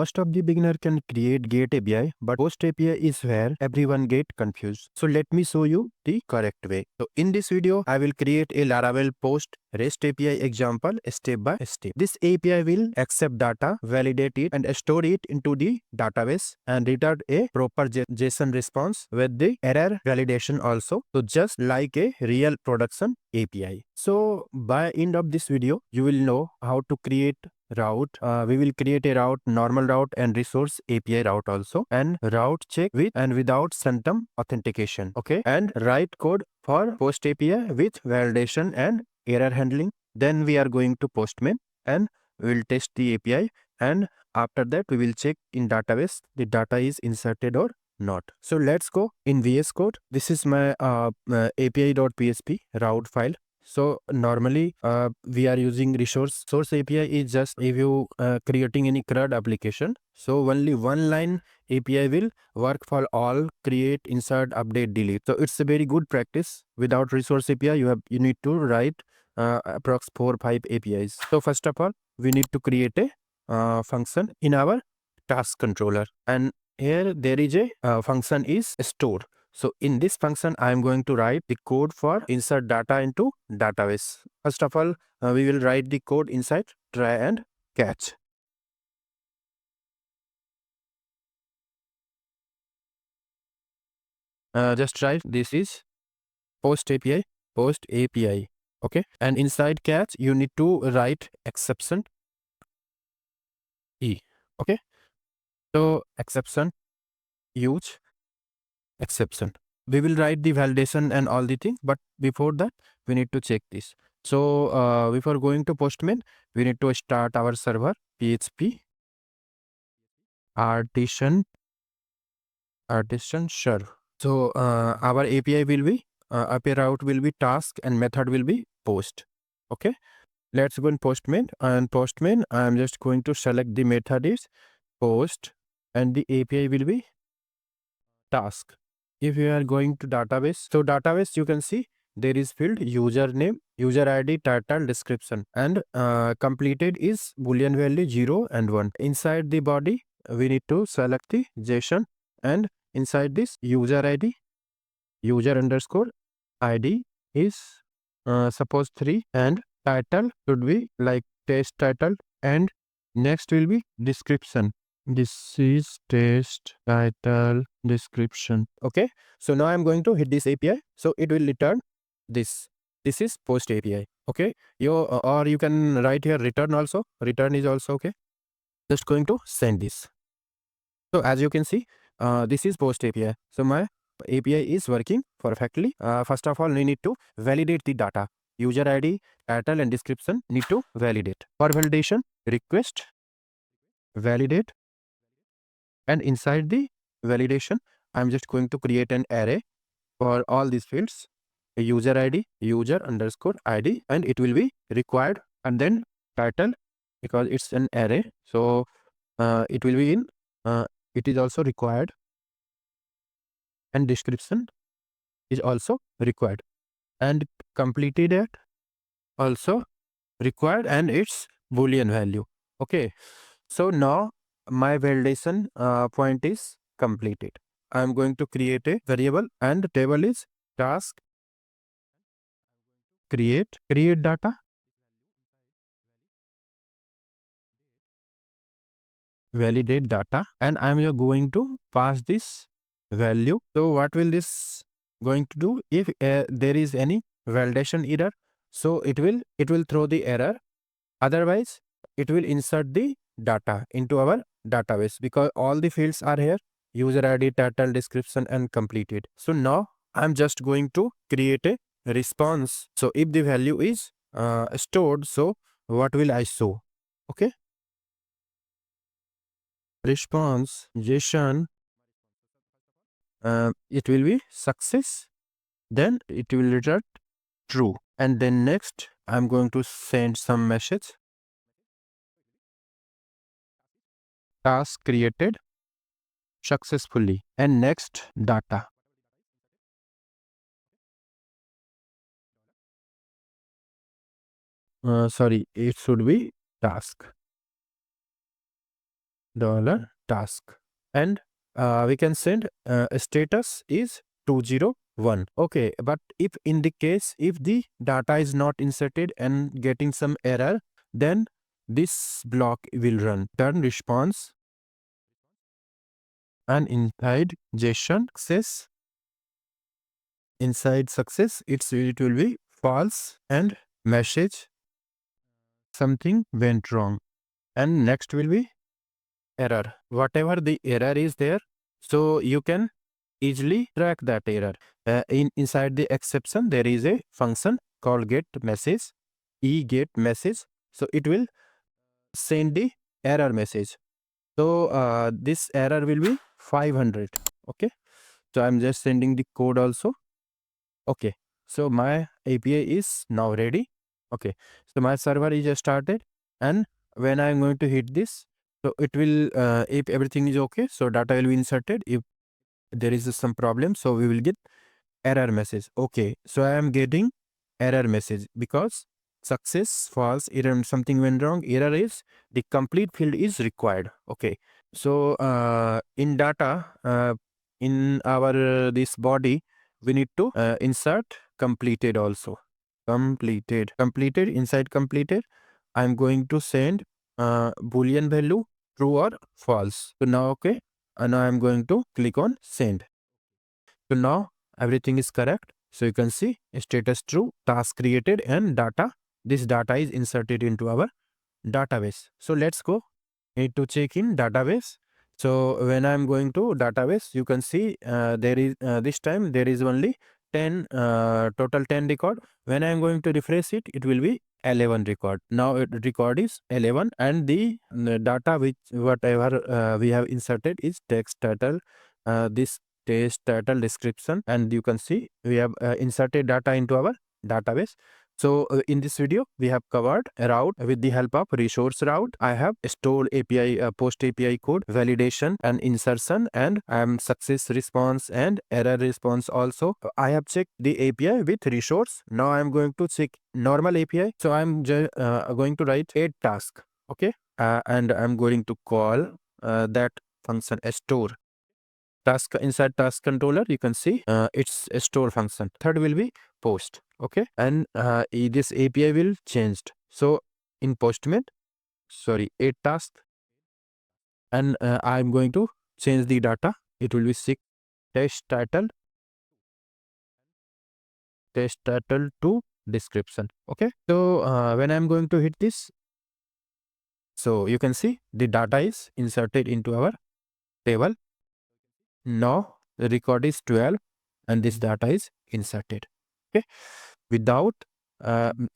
most of the beginner can create GET API, but POST API is where everyone get confused. So let me show you the correct way. So in this video, I will create a Laravel POST REST API example step by step. This API will accept data, validate it, and store it into the database and return a proper JSON response with the error validation also. So just like a real production API. So by end of this video, you will know how to create route. We will create a route, normal route, and resource API route also, and route check with and without Sanctum authentication. Okay, and write code for POST API with validation and error handling. Then we are going to Postman and we will test the API, and after that we will check in database the data is inserted or not. So let's go in VS Code. This is my API.php route file. So normally we are using resource source API is just if you creating any CRUD application. So only one line API will work for all create, insert, update, delete. So it's a very good practice. Without resource API, you need to write approx 4-5 APIs. So first of all, we need to create a function in our task controller, and here there is a function is store. So in this function, I am going to write the code for insert data into database. First of all, we will write the code inside try and catch. Just write this is POST API, POST API. Okay, and inside catch, you need to write exception E. Okay, so exception, use exception. We will write the validation and all the things, but before that we need to check this. So before going to Postman, we need to start our server PHP artisan serve. So our API will be API route will be task and method will be post. Okay, let's go in Postman, and Postman I am just going to select the method is post and the API will be task. If you are going to database, so database you can see there is field username, user ID, title, description, and completed is boolean value 0 and 1. Inside the body we need to select the JSON, and inside this user ID, user underscore ID is suppose 3, and title should be like test title, and next will be description. This is test title description. Okay, so now I'm going to hit this API, so it will return this. This is post API. Okay, or you can write here return also. Return is also okay. Just going to send this. So as you can see, this is post API. So my API is working perfectly. First of all, we need to validate the data. User ID, title, and description need to validate. For validation, request validate, and inside the validation, I'm just going to create an array for all these fields. A user ID, user underscore ID, and it will be required, and then title because it's an array. So it will be in. It is also required, and description is also required, and completed at also required, and its boolean value. Okay, so now my validation point is completed. I am going to create a variable, and the table is task create data, validate data, and I am going to pass this value. So what will this going to do? If there is any validation error, so it will throw the error. Otherwise, it will insert the data into our database because all the fields are here: user ID, title, description, and completed. So now I'm just going to create a response. So if the value is stored, so what will I show? Okay, response JSON, it will be success, then it will return true, and then next I'm going to send some message. Task created successfully, and next data. Sorry, it should be task. $task, and we can send status is 201. Okay, but if in the case if the data is not inserted and getting some error, then this block will run turn response, and inside JSON success it will be false and message something went wrong, and next will be error. Whatever the error is there, so you can easily track that error. Inside the exception, there is a function called get message, get message. So it will send the error message. So this error will be 500. Okay. So I'm just sending the code also. Okay. So my API is now ready. Okay. So my server is started, and when I'm going to hit this, so it will, if everything is okay, so data will be inserted. If there is some problem, so we will get error message. Okay, so I am getting error message because success, false, error, something went wrong. Error is the complete field is required. Okay, so in data, in our this body, we need to insert completed also. Completed inside completed. I'm going to send boolean value true or false. So now okay, and now I'm going to click on send. So now everything is correct. So you can see status true, task created, and data. This data is inserted into our database. So let's go. Need to check in database. So when I'm going to database, you can see there is this time there is only 10 total 10 record. When I'm going to refresh it, it will be 11 record. Now record is 11, and the data which whatever we have inserted is text title, this text title description, and you can see we have inserted data into our database. So in this video, we have covered a route with the help of resource route. I have stored API, post API code, validation and insertion, and success response and error response also. I have checked the API with resource. Now I am going to check normal API. So I'm going to write 8 task. Okay. And I'm going to call that function store. Task inside task controller, you can see it's a store function. Third will be post. Okay, and this API will changed. So in postman, sorry, 8 task, and I'm going to change the data. It will be test title to description. Okay, so when I'm going to hit this, so you can see the data is inserted into our table. Now the record is 12, and this data is inserted. Okay, without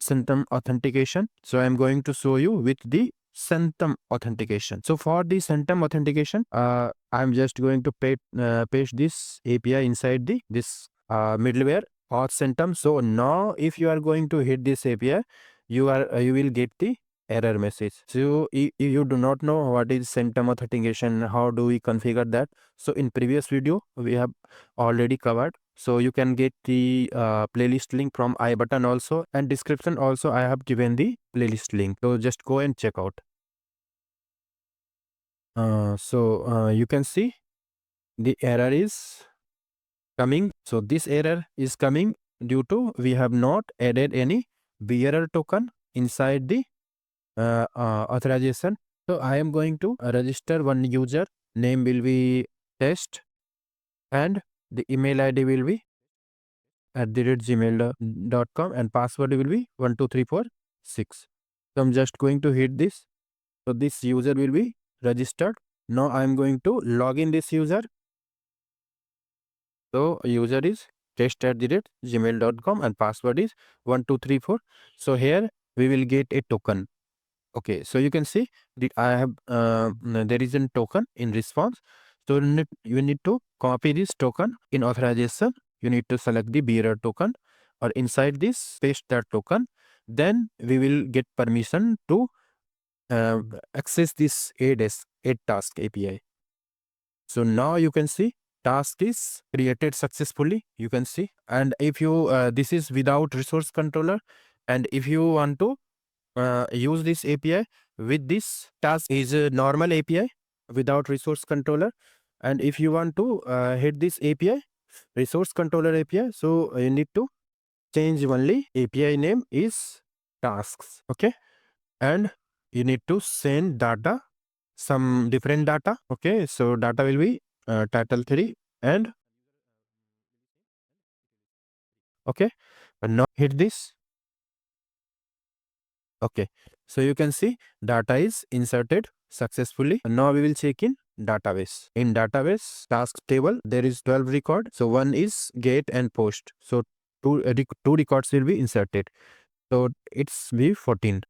Sanctum authentication. So I'm going to show you with the Sanctum authentication. So for the Sanctum authentication, I'm just going to paste this API inside this middleware auth Sanctum. So now if you are going to hit this API, you will get the error message. So if you do not know what is Sanctum authentication, how do we configure that? So in previous video we have already covered. So you can get the playlist link from I button also, and description also I have given the playlist link. So just go and check out. So you can see the error is coming. So this error is coming due to we have not added any bearer token inside the authorization. So I am going to register one user. Name will be test, and the email ID will be @gmail.com, and password will be 12346. So I'm just going to hit this. So this user will be registered. Now I'm going to log in this user. So user is test@gmail.com and password is 1234. So here we will get a token. Okay, so you can see that I have there is a token in response. So you need to copy this token in authorization. You need to select the bearer token, or inside this paste that token. Then we will get permission to access this 8 task API. So now you can see task is created successfully. You can see, and if you this is without resource controller, and if you want to use this API with this task is a normal API. without resource controller. And if you want to hit this API, resource controller API, so you need to change only API name is tasks. Okay, and you need to send data, some different data. Okay, so data will be title3 and okay, and now hit this. Okay, so you can see data is inserted successfully. Now we will check in database. In database task table, there is 12 record. So one is get and post. So two records will be inserted. So it's be 14.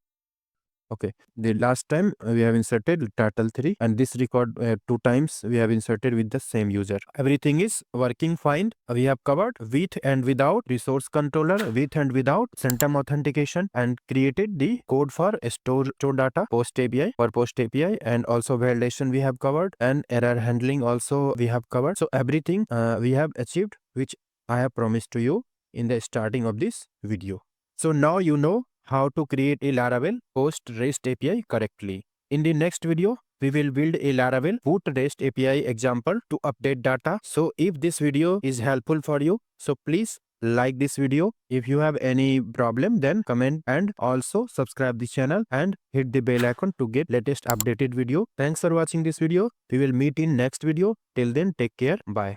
Okay, the last time we have inserted title3 and this record 2 times we have inserted with the same user. Everything is working fine. We have covered with and without resource controller, with and without Sanctum authentication, and created the code for store data post API for post API, and also validation we have covered, and error handling also we have covered. So everything we have achieved, which I have promised to you in the starting of this video. So now you know how to create a Laravel POST REST API correctly. In the next video, we will build a Laravel PUT REST API example to update data. So if this video is helpful for you, so please like this video. If you have any problem, then comment and also subscribe the channel and hit the bell icon to get latest updated video. Thanks for watching this video. We will meet in next video. Till then, take care. Bye.